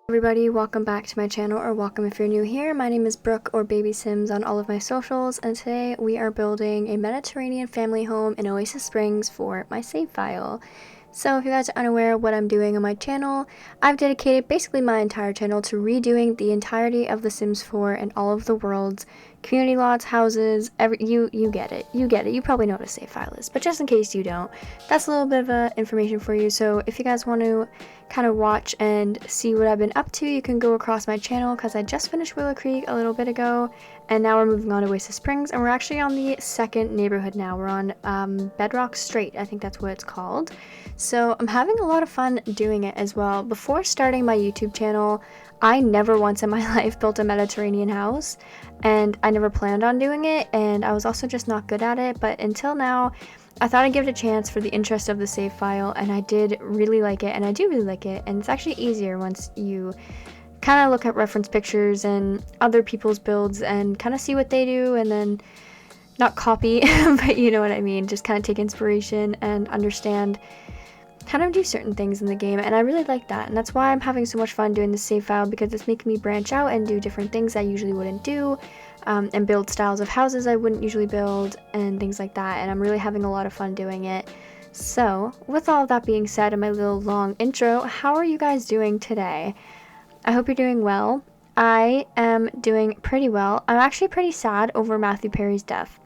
Everybody, welcome back to my channel, or welcome if you're new here. My name is Brooke, or babysims on all of my socials, and today we are building a Mediterranean family home in Oasis Springs for my save file. So if you guys are unaware of what I'm doing on my channel, I've dedicated basically my entire channel to redoing the entirety of The Sims 4 and all of the worlds, community lots, houses, you get it. You probably know what a save file is, but just in case you don't, that's a little bit of information for you. So if you guys want to kind of watch and see what I've been up to, you can go across my channel because I just finished Willow Creek a little bit ago, and now we're moving on to Oasis Springs, and we're actually on the second neighborhood now. We're on Bedrock Strait, I think that's what it's called. So I'm having a lot of fun doing it as well. Before starting my YouTube channel, I never once in my life built a Mediterranean house, and I never planned on doing it, and I was also just not good at it. But until now, I thought I'd give it a chance for the interest of the save file, and I did really like it, and I do really like it, and it's actually easier once you kind of look at reference pictures and other people's builds and kind of see what they do, and then not copy, but you know what I mean, just kind of take inspiration and understand how to do certain things in the game, and I really like that, and that's why I'm having so much fun doing this save file, because it's making me branch out and do different things I usually wouldn't do, and build styles of houses I wouldn't usually build, and things like that, and I'm really having a lot of fun doing it. So, with all of that being said and my little long intro, how are you guys doing today? I hope you're doing well. I am doing pretty well. I'm actually pretty sad over Matthew Perry's death.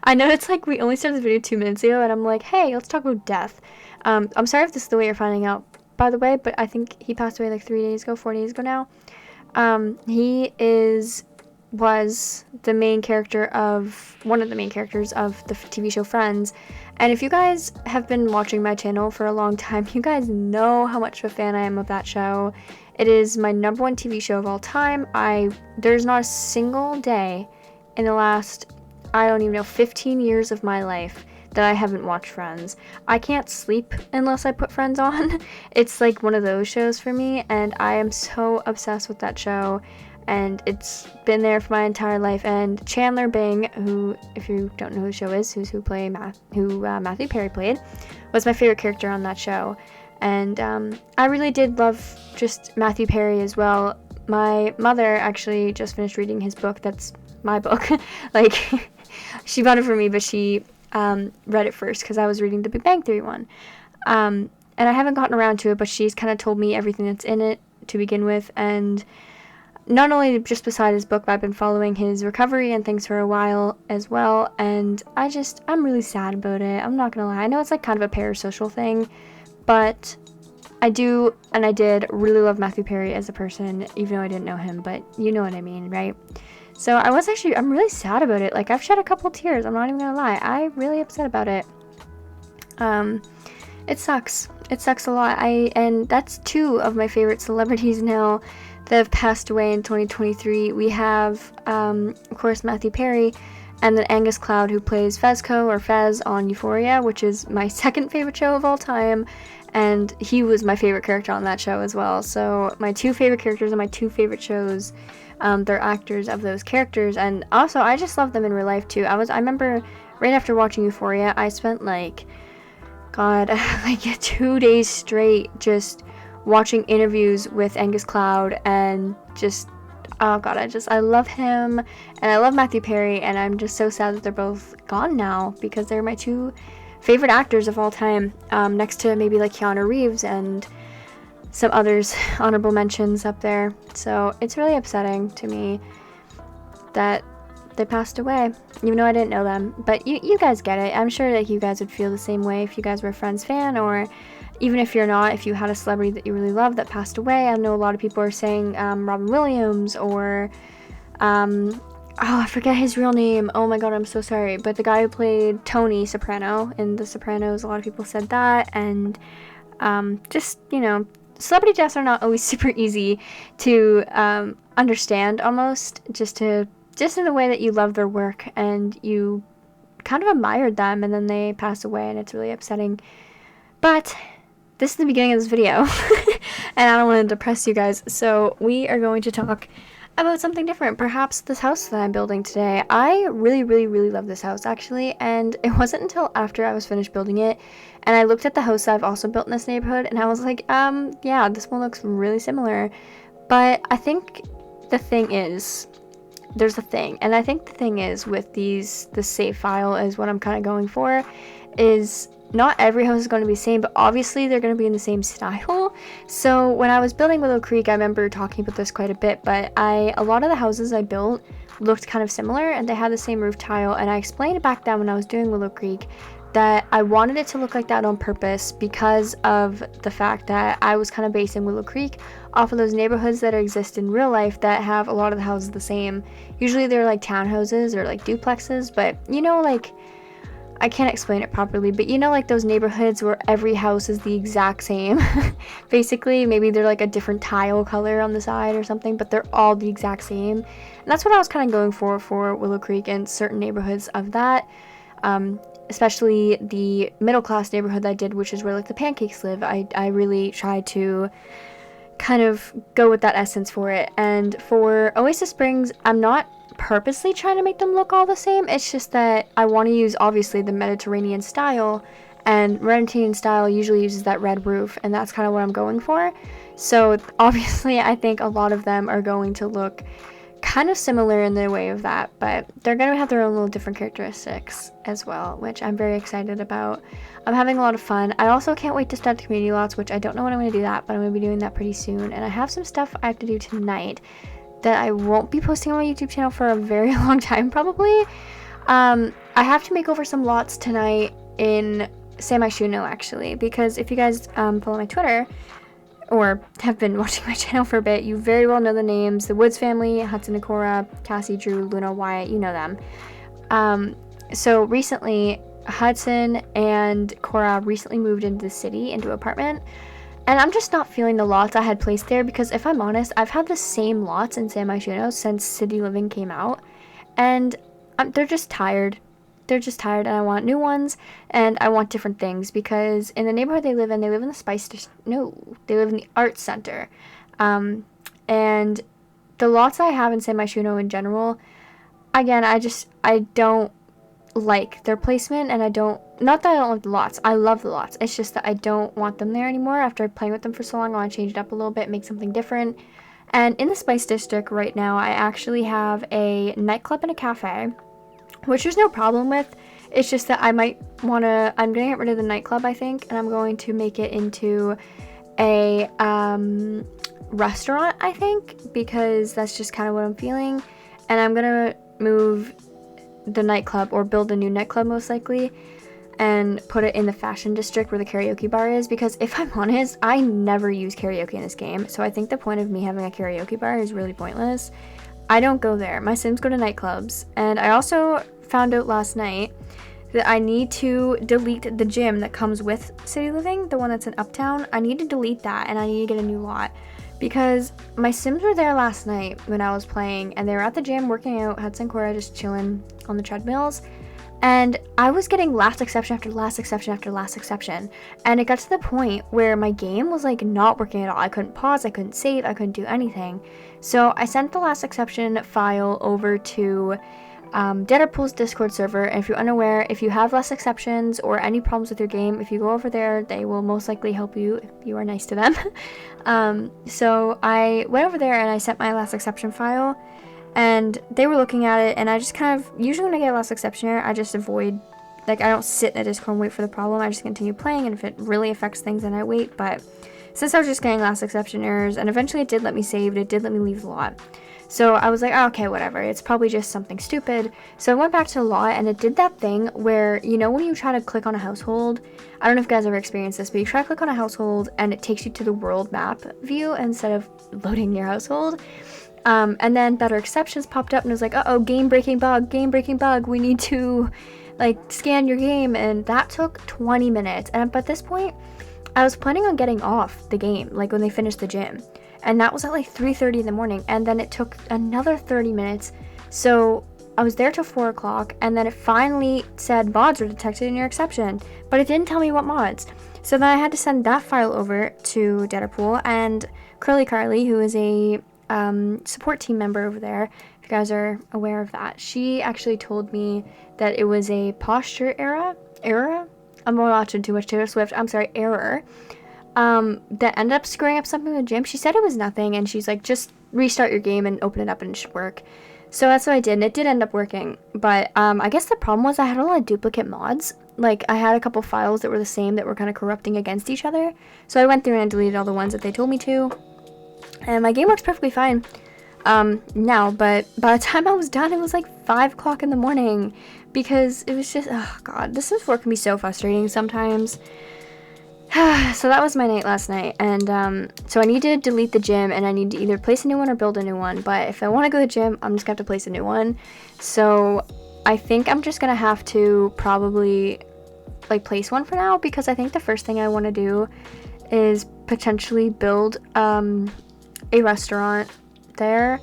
I know it's like we only started the video 2 minutes ago, and I'm like, hey, let's talk about death. I'm sorry if this is the way you're finding out, by the way, but I think he passed away like 4 days ago now. He was the main character of, one of the main characters of the TV show Friends, and if you guys have been watching my channel for a long time, you guys know how much of a fan I am of that show. It is my #1 TV show of all time. There's not a single day in the last, I don't even know, 15 years of my life that I haven't watched Friends. I can't sleep unless I put Friends on. It's like one of those shows for me, and I am so obsessed with that show, and it's been there for my entire life. And Chandler Bing, who, if you don't know who the show is, who Matthew Perry played, was my favorite character on that show. And I really did love just Matthew Perry as well. My mother actually just finished reading his book. That's my book. Like, she bought it for me, but she read it first because I was reading the Big Bang Theory one. And I haven't gotten around to it, but she's kind of told me everything that's in it to begin with. And not only just beside his book, but I've been following his recovery and things for a while as well. And I'm really sad about it. I'm not gonna lie. I know it's like kind of a parasocial thing, but I do, and I did really love Matthew Perry as a person, even though I didn't know him, but you know what I mean, right? So I'm really sad about it. Like, I've shed a couple tears, I'm not even gonna lie. I'm really upset about it. It sucks. It sucks a lot. And that's 2 of my favorite celebrities now that have passed away in 2023. We have, of course, Matthew Perry, and then Angus Cloud, who plays Fezco, or Fez, on Euphoria, which is my second favorite show of all time, and he was my favorite character on that show as well. So my 2 favorite characters on my 2 favorite shows, they're actors of those characters, and also I just love them in real life too. I remember right after watching Euphoria, I spent like 2 days straight just watching interviews with Angus Cloud, and just, oh god, I love him, and I love Matthew Perry, and I'm just so sad that they're both gone now, because they're my 2 favorite actors of all time, next to maybe like Keanu Reeves and some others, honorable mentions up there. So it's really upsetting to me that they passed away, even though I didn't know them. But you guys get it. I'm sure that you guys would feel the same way if you guys were a Friends fan, or even if you're not, if you had a celebrity that you really loved that passed away. I know a lot of people are saying Robin Williams, or oh, I forget his real name. Oh my god, I'm so sorry. But the guy who played Tony Soprano in The Sopranos, a lot of people said that. And just, you know, celebrity deaths are not always super easy to understand, almost, just in the way that you love their work and you kind of admired them, and then they pass away, and it's really upsetting. But this is the beginning of this video, and I don't want to depress you guys, so we are going to talk about something different. Perhaps this house that I'm building today. I really, really, really love this house actually, and it wasn't until after I was finished building it and I looked at the house that I've also built in this neighborhood and I was like, yeah, this one looks really similar. But I think the thing is, there's a thing, and I think the thing is with the save file is what I'm kind of going for, is not every house is going to be the same, but obviously they're going to be in the same style. So when I was building Willow Creek, I remember talking about this quite a bit, but a lot of the houses I built looked kind of similar and they had the same roof tile, and I explained back then when I was doing Willow Creek that I wanted it to look like that on purpose because of the fact that I was kind of basing Willow Creek off of those neighborhoods that exist in real life that have a lot of the houses the same. Usually they're like townhouses or like duplexes, but you know, like, I can't explain it properly, but you know, like those neighborhoods where every house is the exact same. Basically, maybe they're like a different tile color on the side or something, but they're all the exact same. And that's what I was kind of going for Willow Creek and certain neighborhoods of that. Especially the middle class neighborhood that I did, which is where like the pancakes live. I really tried to kind of go with that essence for it. And for Oasis Springs, I'm not purposely trying to make them look all the same. It's just that I want to use obviously the Mediterranean style, and Mediterranean style usually uses that red roof, and that's kind of what I'm going for. So obviously I think a lot of them are going to look kind of similar in the way of that, but they're going to have their own little different characteristics as well, which I'm very excited about. I'm having a lot of fun. I also can't wait to start the community lots, which I don't know when I'm going to do that, but I'm going to be doing that pretty soon. And I have some stuff I have to do tonight that I won't be posting on my YouTube channel for a very long time probably. I have to make over some lots tonight in San Myshuno actually, because if you guys follow my Twitter or have been watching my channel for a bit, you very well know the names. The Woods family, Hudson and Cora, Cassie, Drew, Luna, Wyatt, you know them. So recently, Hudson and Cora recently moved into the city, into an apartment. And I'm just not feeling the lots I had placed there because if I'm honest, I've had the same lots in San Myshuno since City Living came out. And they're just tired. They're just tired, and I want new ones, and I want different things, because in the neighborhood they live in the Spice District. No, they live in the Arts Center. And the lots I have in San Myshuno in general, again, I don't like their placement, and not that I don't like the lots. I love the lots. It's just that I don't want them there anymore. After playing with them for so long, I want to change it up a little bit, make something different. And in the Spice District right now, I actually have a nightclub and a cafe, which there's no problem with. It's just that I'm going to get rid of the nightclub, I think, and I'm going to make it into a restaurant, I think, because that's just kind of what I'm feeling. And I'm going to move the nightclub, or build a new nightclub most likely, and put it in the fashion district where the karaoke bar is, because if I'm honest, I never use karaoke in this game, so I think the point of me having a karaoke bar is really pointless. I don't go there. My Sims go to nightclubs. And I also found out last night that I need to delete the gym that comes with City Living, the one that's in Uptown. I need to delete that, and I need to get a new lot, because my Sims were there last night when I was playing, and they were at the gym working out, Hudson and Cora just chilling on the treadmills, and I was getting last exception after last exception after last exception, and it got to the point where my game was like not working at all. I couldn't pause, I couldn't save, I couldn't do anything. So I sent the last exception file over to Deadpool's Discord server, and if you're unaware, if you have less exceptions or any problems with your game, if you go over there, they will most likely help you if you are nice to them. So I went over there and I sent my last exception file, and they were looking at it, and I just kind of, usually when I get a last exception error, I just avoid, like, I don't sit in a Discord and wait for the problem. I just continue playing, and if it really affects things, then I wait. But since I was just getting last exception errors, and eventually it did let me save, it did let me leave the lot. So I was like, oh, okay, whatever. It's probably just something stupid. So I went back to the lot, and it did that thing where, you know, when you try to click on a household, I don't know if you guys ever experienced this, but you try to click on a household, and it takes you to the world map view instead of loading your household. And then better exceptions popped up, and it was like, uh-oh, game-breaking bug, we need to, like, scan your game, and that took 20 minutes. And at this point, I was planning on getting off the game, like, when they finished the gym. And that was at like 3:30 in the morning, and then it took another 30 minutes. So I was there till 4 o'clock, and then it finally said mods were detected in your exception, but it didn't tell me what mods. So then I had to send that file over to Deadpool, and Curly Carly, who is a support team member over there, if you guys are aware of that, she actually told me that it was a posture error. I'm watching too much Taylor Swift. I'm sorry, error. That ended up screwing up something in the gym. She said it was nothing, and she's like, just restart your game and open it up and it should work. So that's what I did, and it did end up working. But I guess the problem was I had a lot of duplicate mods. Like, I had a couple files that were the same that were kind of corrupting against each other. So I went through and deleted all the ones that they told me to. And my game works perfectly fine now, but by the time I was done, it was like 5 o'clock in the morning. Because it was just, oh god, this work can be so frustrating sometimes. So that was my night last night, and so I need to delete the gym, and I need to either place a new one or build a new one. But if I want to go to the gym, I'm just gonna have to place a new one. So I think I'm just gonna have to probably like place one for now, because I think the first thing I want to do is potentially build a restaurant there.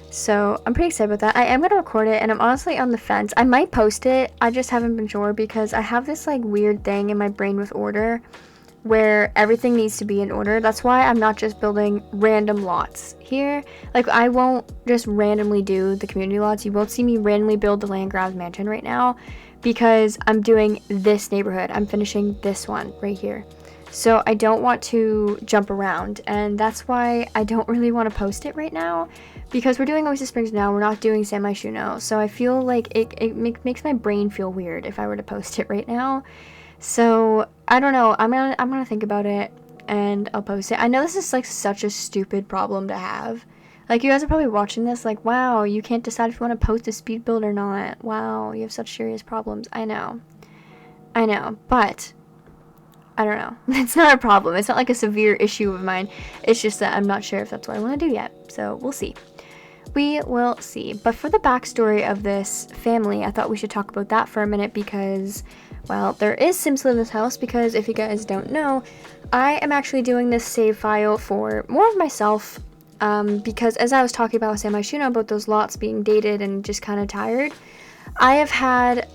So I'm pretty excited about that. I am going to record it, and I'm honestly on the fence. I might post it. I just haven't been sure, because I have this like weird thing in my brain with order where everything needs to be in order. That's why I'm not just building random lots here. Like, I won't just randomly do the community lots. You won't see me randomly build the land grabs mansion right now, because I'm doing this neighborhood. I'm finishing this one right here. So I don't want to jump around, and that's why I don't really want to post it right now, because we're doing Oasis Springs now, we're not doing San Myshuno, so I feel like it makes my brain feel weird if I were to post it right now. So I don't know, I'm gonna think about it, and I'll post it. I know this is like such a stupid problem to have. Like, you guys are probably watching this like, wow, you can't decide if you want to post a speed build or not. Wow, you have such serious problems. I know, but I don't know. It's not a problem. It's not like a severe issue of mine. It's just that I'm not sure if that's what I want to do yet. So we'll see. We will see. But for the backstory of this family, I thought we should talk about that for a minute, because, well, there is Sims in this house, because if you guys don't know, I am actually doing this save file for more of myself, because as I was talking about with San Myshuno about those lots being dated and just kind of tired, I have had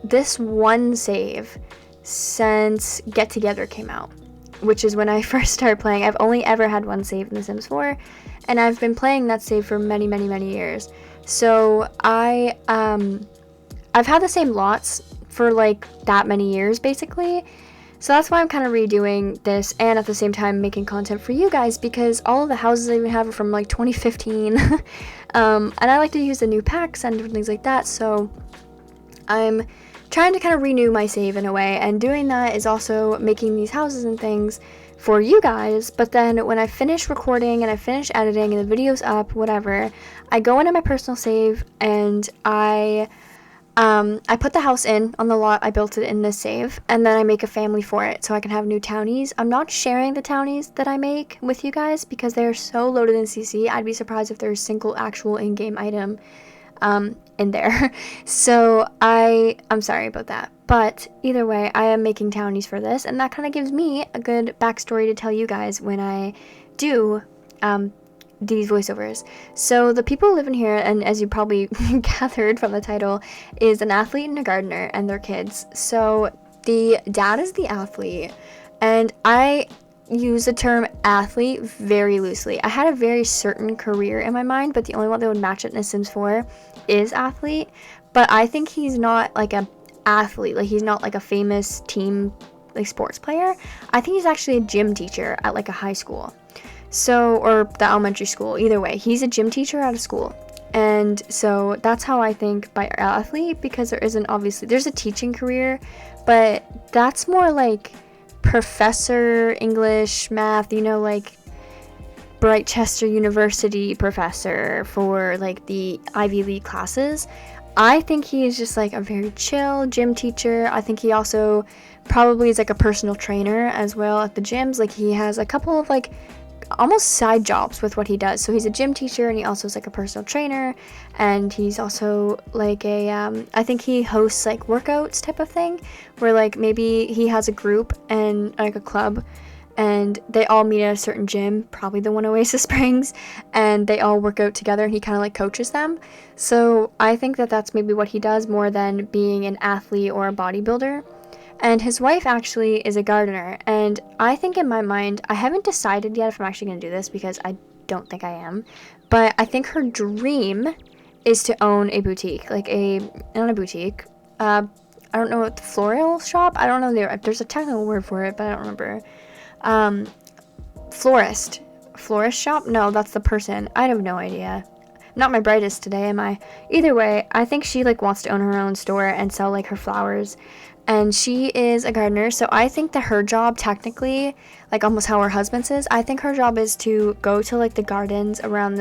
this one save since Get Together came out, which is when I first started playing. I've only ever had one save in The Sims 4, and I've been playing that save for many, many, many years. So I've had the same lots for like that many years, basically. So that's why I'm kind of redoing this, and at the same time making content for you guys, because all of the houses I even have are from like 2015. And I like to use the new packs and different things like that, so I'm trying to kind of renew my save in a way, and doing that is also making these houses and things for you guys. But then when I finish recording and I finish editing and the video's up, whatever, I go into my personal save and I put the house in on the lot. I built it in this save, and then I make a family for it so I can have new townies. I'm not sharing the townies that I make with you guys because they're so loaded in CC. I'd be surprised if there's a single actual in-game item in there. So I'm sorry about that, but either way, I am making townies for this, and that kind of gives me a good backstory to tell you guys when I do these voiceovers. So the people who live in here, and as you probably gathered from the title, is an athlete and a gardener and their kids. So the dad is the athlete, and I use the term athlete very loosely. I had a very certain career in my mind, but the only one that would match it in Sims 4 is athlete. But I think he's not like a athlete, like he's not like a famous team like sports player. I think he's actually a gym teacher at like a high school, so, or the elementary school. Either way, he's a gym teacher at a school. And so that's how I think by athlete, because there isn't, obviously there's a teaching career, but that's more like professor, English, math, you know, like Brightchester University professor for like the Ivy League classes. I think he is just like a very chill gym teacher. I think he also probably is like a personal trainer as well at the gyms. Like, he has a couple of like almost side jobs with what he does. So he's a gym teacher, and he also is like a personal trainer, and he's also like a I think he hosts like workouts type of thing, where like maybe he has a group and like a club, and they all meet at a certain gym, probably the one Oasis Springs, and they all work out together, and he kind of like coaches them. So I think that that's maybe what he does more than being an athlete or a bodybuilder. And his wife actually is a gardener, and I think in my mind, I haven't decided yet if I'm actually going to do this, because I don't think I am. But I think her dream is to own a boutique, like not a boutique, I don't know what the floral shop, I don't know, there's a technical word for it, but I don't remember. Florist shop? No, that's the person. I have no idea. Not my brightest today, am I? Either way, I think she like wants to own her own store and sell like her flowers. And she is a gardener, so I think that her job technically, like almost how her husband's is, I think her job is to go to like the gardens around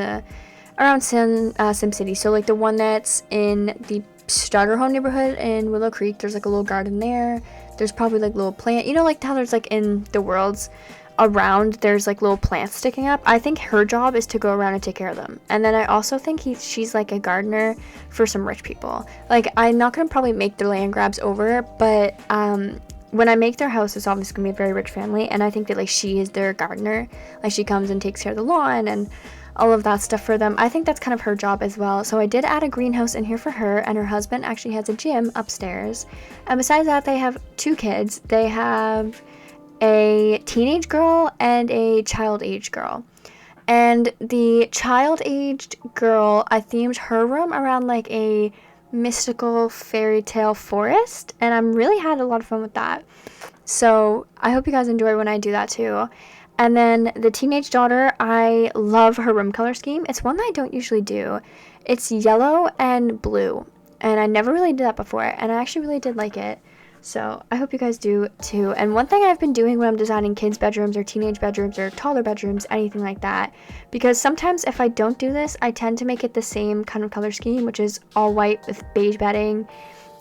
Sim City. So like the one that's in the starter home neighborhood in Willow Creek, there's like a little garden there. There's probably like little plant, you know, like how there's like in the worlds around there's like little plants sticking up. I think her job is to go around and take care of them. And then I also think she's like a gardener for some rich people. Like, I'm not gonna probably make their land grabs over, but when I make their house, it's obviously gonna be a very rich family, and I think that like she is their gardener. Like, she comes and takes care of the lawn and all of that stuff for them. I think that's kind of her job as well. So I did add a greenhouse in here for her, and her husband actually has a gym upstairs. And besides that, they have 2 kids. They have a teenage girl and a child-aged girl. And the child-aged girl, I themed her room around like a mystical fairy tale forest, and I'm really had a lot of fun with that. So I hope you guys enjoy when I do that too. And then the teenage daughter, I love her room color scheme. It's one that I don't usually do. It's yellow and blue, and I never really did that before, and I actually really did like it. So I hope you guys do too. And one thing I've been doing when I'm designing kids' bedrooms or teenage bedrooms or toddler bedrooms, anything like that, because sometimes if I don't do this, I tend to make it the same kind of color scheme, which is all white with beige bedding,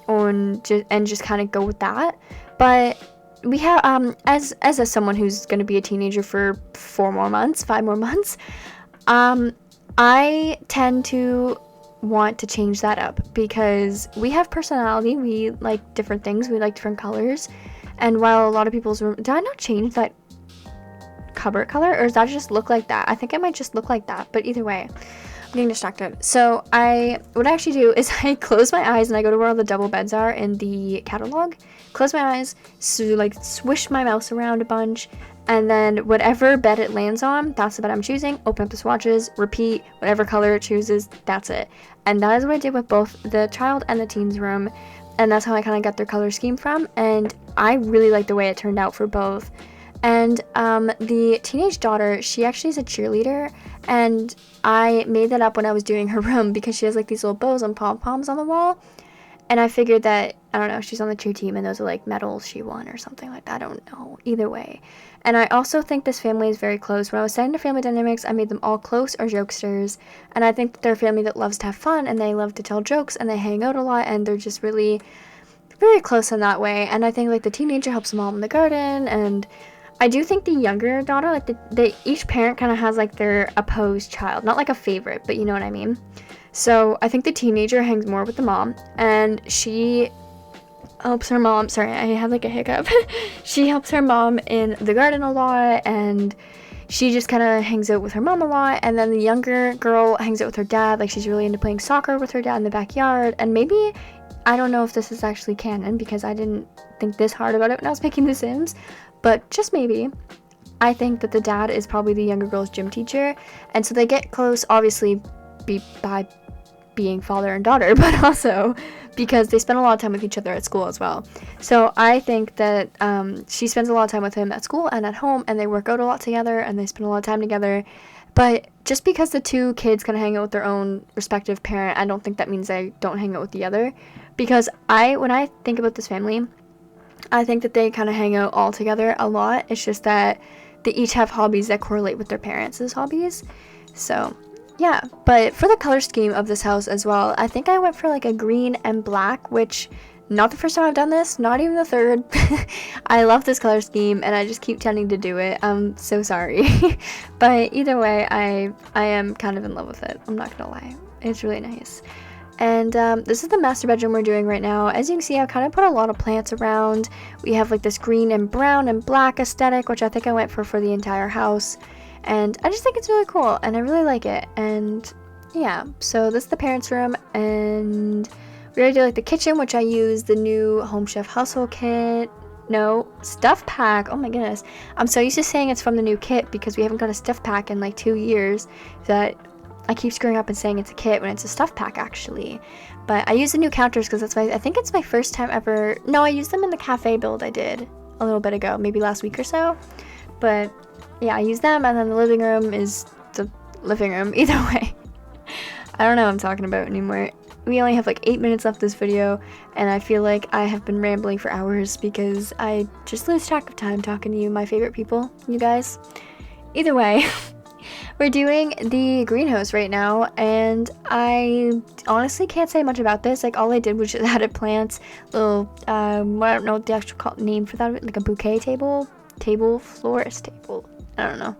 and just kind of go with that. But we have as someone who's going to be a teenager for 5 more months, I tend to want to change that up because we have personality. We like different things. We like different colors. And while a lot of people's room, did I not change that cupboard color, or does that just look like that? I think it might just look like that, but either way, I'm getting distracted. So what I actually do is I close my eyes and I go to where all the double beds are in the catalog, close my eyes, so like swish my mouse around a bunch, and then whatever bed it lands on, that's the bed I'm choosing. Open up the swatches, repeat, whatever color it chooses, that's it. And that is what I did with both the child and the teen's room, and that's how I kind of got their color scheme from, and I really like the way it turned out for both. And the teenage daughter, she actually is a cheerleader, and I made that up when I was doing her room because she has like these little bows and pom-poms on the wall. And I figured that, I don't know, she's on the cheer team and those are like medals she won or something like that. I don't know. Either way. And I also think this family is very close. When I was setting the family dynamics, I made them all close or jokesters. And I think that they're a family that loves to have fun and they love to tell jokes and they hang out a lot and they're just really very close in that way. And I think like the teenager helps the mom in the garden, and I do think the younger daughter, like each parent kind of has like their opposed child. Not like a favorite, but you know what I mean. So I think the teenager hangs more with the mom, and she helps her mom. Sorry, I had like a hiccup. She helps her mom in the garden a lot, and she just kind of hangs out with her mom a lot. And then the younger girl hangs out with her dad. Like, she's really into playing soccer with her dad in the backyard. And maybe, I don't know if this is actually canon because I didn't think this hard about it when I was making The Sims, but just maybe, I think that the dad is probably the younger girl's gym teacher, and so they get close, obviously, by being father and daughter, but also because they spend a lot of time with each other at school as well. So I think that she spends a lot of time with him at school and at home, and they work out a lot together, and they spend a lot of time together. But just because the 2 kids kind of hang out with their own respective parent, I don't think that means they don't hang out with the other. Because when I think about this family, I think that they kind of hang out all together a lot. It's just that they each have hobbies that correlate with their parents' hobbies. So yeah, but for the color scheme of this house as well, I think I went for like a green and black, which, not the first time I've done this, not even the third. I love this color scheme and I just keep tending to do it. I'm so sorry. But either way, I am kind of in love with it. I'm not gonna lie. It's really nice. And this is the master bedroom we're doing right now. As you can see, I kind of put a lot of plants around. We have like this green and brown and black aesthetic, which I think I went for the entire house. And I just think it's really cool, and I really like it. And yeah, so this is the parents' room, and we already did like the kitchen, which I used the new Home Chef household kit. No, stuff pack. Oh my goodness. I'm so used to saying it's from the new kit because we haven't got a stuff pack in like 2 years that I keep screwing up and saying it's a kit when it's a stuff pack actually. But I use the new counters because I think it's my first time ever. No, I used them in the cafe build I did a little bit ago, maybe last week or so. But yeah, I use them, and then the living room is the living room. Either way, I don't know what I'm talking about anymore. We only have like 8 minutes left this video, and I feel like I have been rambling for hours because I just lose track of time talking to you, my favorite people, you guys. Either way, we're doing the greenhouse right now, and I honestly can't say much about this. Like, all I did was just added plants, little, I don't know what the actual name for that, like a bouquet table, florist table, I don't know.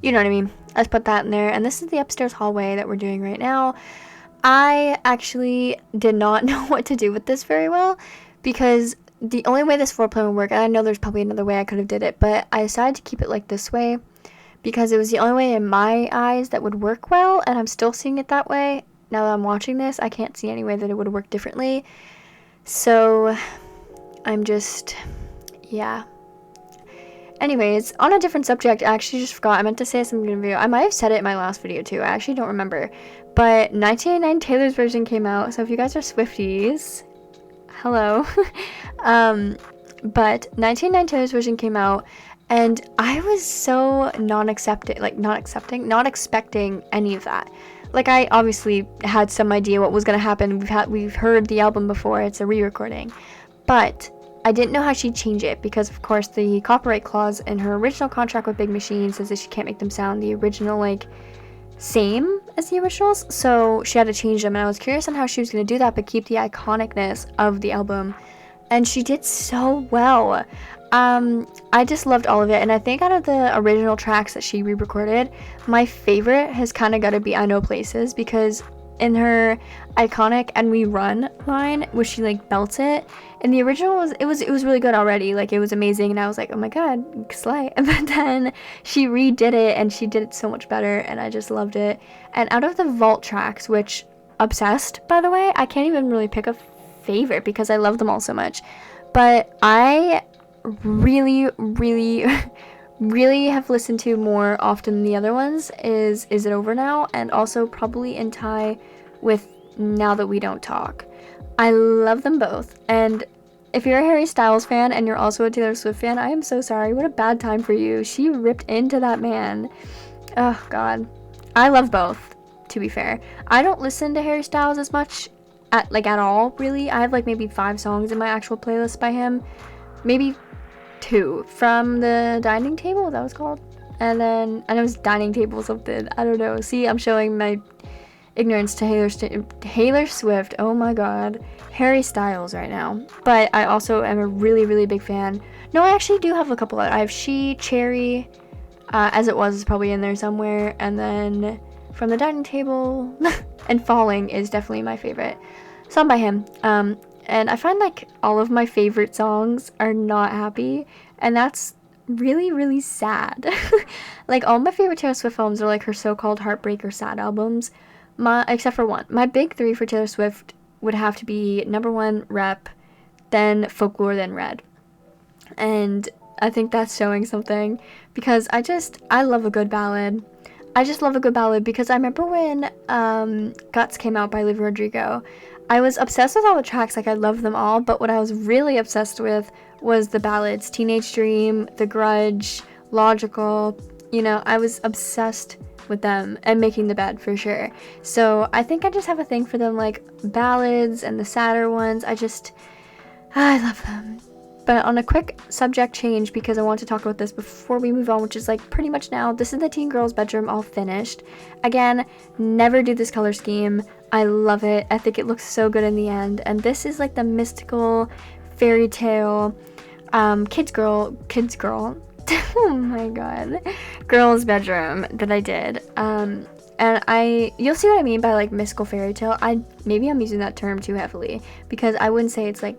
You know what I mean. I just put that in there, and this is the upstairs hallway that we're doing right now. I actually did not know what to do with this very well, because the only way this floor plan would work, and I know there's probably another way I could have did it, but I decided to keep it like this way, because it was the only way in my eyes that would work well, and I'm still seeing it that way. Now that I'm watching this, I can't see any way that it would have worked differently. So, I'm just, yeah. Anyways, on a different subject, I actually just forgot. I meant to say something in the video. I might have said it in my last video too. I actually don't remember. But 1989 Taylor's version came out. So if you guys are Swifties, hello. But 1989 Taylor's version came out, and I was so not expecting any of that. Like, I obviously had some idea what was going to happen. We've heard the album before. It's a re-recording. But I didn't know how she'd change it because, of course, the copyright clause in her original contract with Big Machine says that she can't make them sound the original, like, same as the originals. So she had to change them, and I was curious on how she was going to do that but keep the iconicness of the album. And she did so well. I just loved all of it, and I think out of the original tracks that she re-recorded, my favorite has kind of got to be I Know Places, because in her iconic "and we run" line, where she like belts it, and the original it was really good already, like it was amazing, and I was like, oh my god, slay. But then she redid it, and she did it so much better, and I just loved it. And out of the vault tracks, which, obsessed, by the way, I can't even really pick a favorite because I love them all so much, but I really have listened to more often than the other ones is It Over Now, and also probably in tie with Now That We Don't Talk. I love them both, and if you're a Harry Styles fan and you're also a Taylor Swift fan, I am so sorry. What a bad time for you. She ripped into that man. Oh god. I love both, to be fair. I don't listen to Harry Styles as much at all, really. I have like maybe 5 songs in my actual playlist by him. Maybe 2 from the dining table, that was called, and then I know it's dining table something, I don't know. See, I'm showing my ignorance to Taylor Swift. Oh my god, Harry Styles right now. But I also am a really big fan. No, I actually do have a couple. I have She, Cherry, As It Was is probably in there somewhere, and then From the Dining Table and Falling is definitely my favorite song by him. And I find like all of my favorite songs are not happy, and that's really sad. Like, all my favorite Taylor Swift albums are like her so-called heartbreak or sad albums, except for one. My big 3 for Taylor Swift would have to be number 1, Rep, then Folklore, then Red. And I think that's showing something, because I love a good ballad. I just love a good ballad, because I remember when Guts came out by Olivia Rodrigo, I was obsessed with all the tracks, like I loved them all, but what I was really obsessed with was the ballads. Teenage Dream, The Grudge, Logical, you know, I was obsessed with them, and Making the Bed for sure. So I think I just have a thing for them, like ballads and the sadder ones. I love them. But on a quick subject change, because I want to talk about this before we move on, which is like pretty much now, this is the teen girl's bedroom all finished. Again, never do this color scheme. I love it. I think it looks so good in the end. And this is like the mystical fairy tale kids girl oh my god, girl's bedroom that I did. And you'll see what I mean by like mystical fairy tale. Maybe I'm using that term too heavily, because I wouldn't say it's like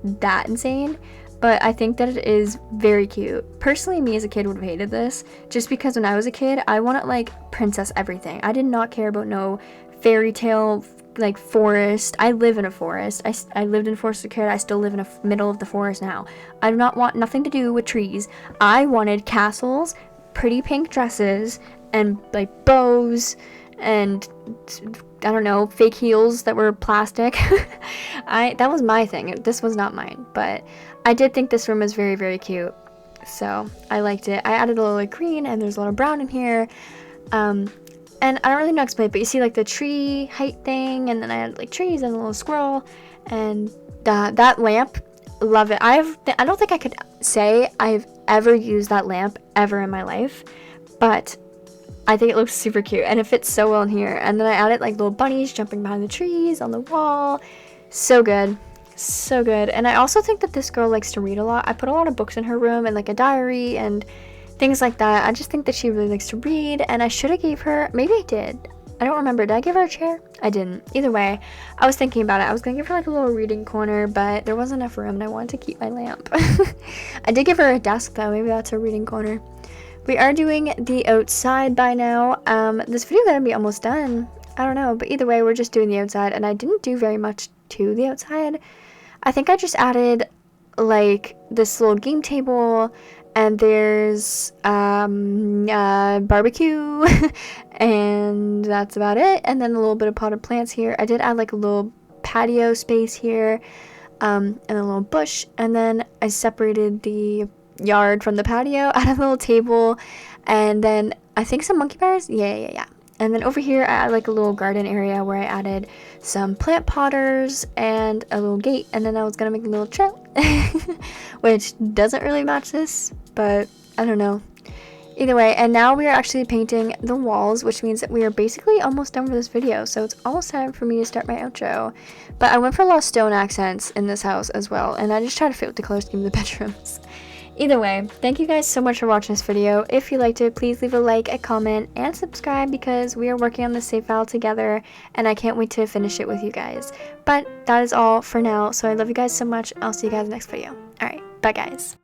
that insane, but I think that it is very cute. Personally, me as a kid would have hated this, just because when I was a kid, I wanted like princess everything. I did not care about no fairy tale like forest. I live in a forest. I lived in a forest as a kid. I still live in the middle of the forest now. I do not want nothing to do with trees. I wanted castles, pretty pink dresses, and like bows, and I don't know, fake heels that were plastic. That was my thing. This was not mine, but I did think this room was very, very cute. So I liked it. I added a little like green, and there's a lot of brown in here. And I don't really know how to explain it, but you see like the tree height thing, and then I had like trees and a little squirrel, and that lamp, love it. I don't think I could say I've ever used that lamp ever in my life, but I think it looks super cute, and it fits so well in here. And then I added like little bunnies jumping behind the trees on the wall. So good. So good. And I also think that this girl likes to read a lot. I put a lot of books in her room and like a diary and things like that. I just think that she really likes to read, and I should have gave her, maybe I did. I don't remember. Did I give her a chair? I didn't. Either way, I was thinking about it. I was going to give her like a little reading corner, but there wasn't enough room and I wanted to keep my lamp. I did give her a desk though. Maybe that's a reading corner. We are doing the outside by now. This video gonna be almost done. I don't know, but either way, we're just doing the outside, and I didn't do very much to the outside. I think I just added like this little game table, and there's barbecue and that's about it, and then a little bit of potted plants here. I did add like a little patio space here, and a little bush, and then I separated the yard from the patio. I had a little table, and then I think some monkey bars. Yeah. And then over here I added like a little garden area where I added some plant potters and a little gate, and then I was gonna make a little trail which doesn't really match this, but I don't know. Either way, and now we are actually painting the walls, which means that we are basically almost done with this video, so it's almost time for me to start my outro. But I went for a lot of stone accents in this house as well, and I just try to fit with the color scheme of the bedrooms. Either way, thank you guys so much for watching this video. If you liked it, please leave a like, a comment, and subscribe, because we are working on this save file together, and I can't wait to finish it with you guys. But that is all for now, so I love you guys so much. I'll see you guys in the next video. Alright, bye guys.